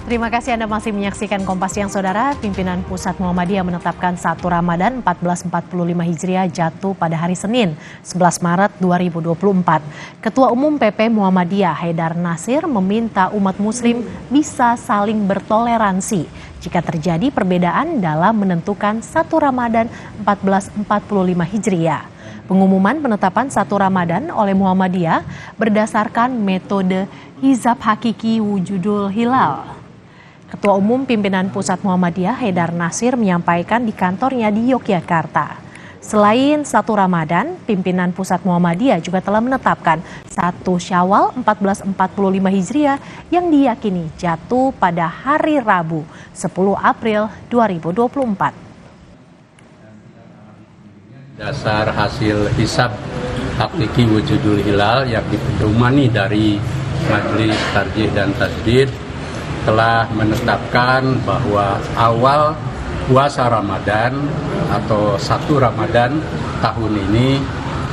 Terima kasih Anda masih menyaksikan Kompas Siang, Saudara. Pimpinan Pusat Muhammadiyah menetapkan 1 Ramadan 1445 Hijriah jatuh pada hari Senin, 11 Maret 2024. Ketua Umum PP Muhammadiyah Haidar Nasir meminta umat muslim bisa saling bertoleransi jika terjadi perbedaan dalam menentukan 1 Ramadan 1445 Hijriah. Pengumuman penetapan 1 Ramadan oleh Muhammadiyah berdasarkan metode Hizab Hakiki Wujudul Hilal. Ketua Umum Pimpinan Pusat Muhammadiyah Haidar Nasir menyampaikan di kantornya di Yogyakarta. Selain 1 Ramadan, pimpinan Pusat Muhammadiyah juga telah menetapkan 1 Syawal 1445 Hijriah yang diyakini jatuh pada hari Rabu 10 April 2024. Dasar hasil hisab hakiki wujudul hilal yang dipedomani dari Majelis Tarjih dan Tasdid telah menetapkan bahwa awal puasa Ramadan atau 1 Ramadan tahun ini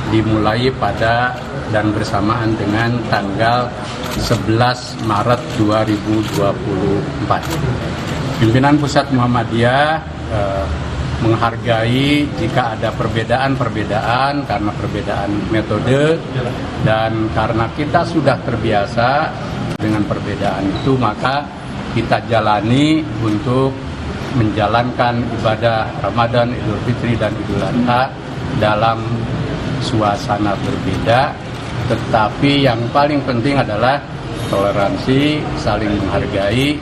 dimulai pada dan bersamaan dengan tanggal 11 Maret 2024. Pimpinan Pusat Muhammadiyah menghargai jika ada perbedaan karena perbedaan metode, dan karena kita sudah terbiasa dengan perbedaan itu, maka kita jalani untuk menjalankan ibadah Ramadan, Idul Fitri dan Idul Adha dalam suasana berbeda, tetapi yang paling penting adalah toleransi, saling menghargai,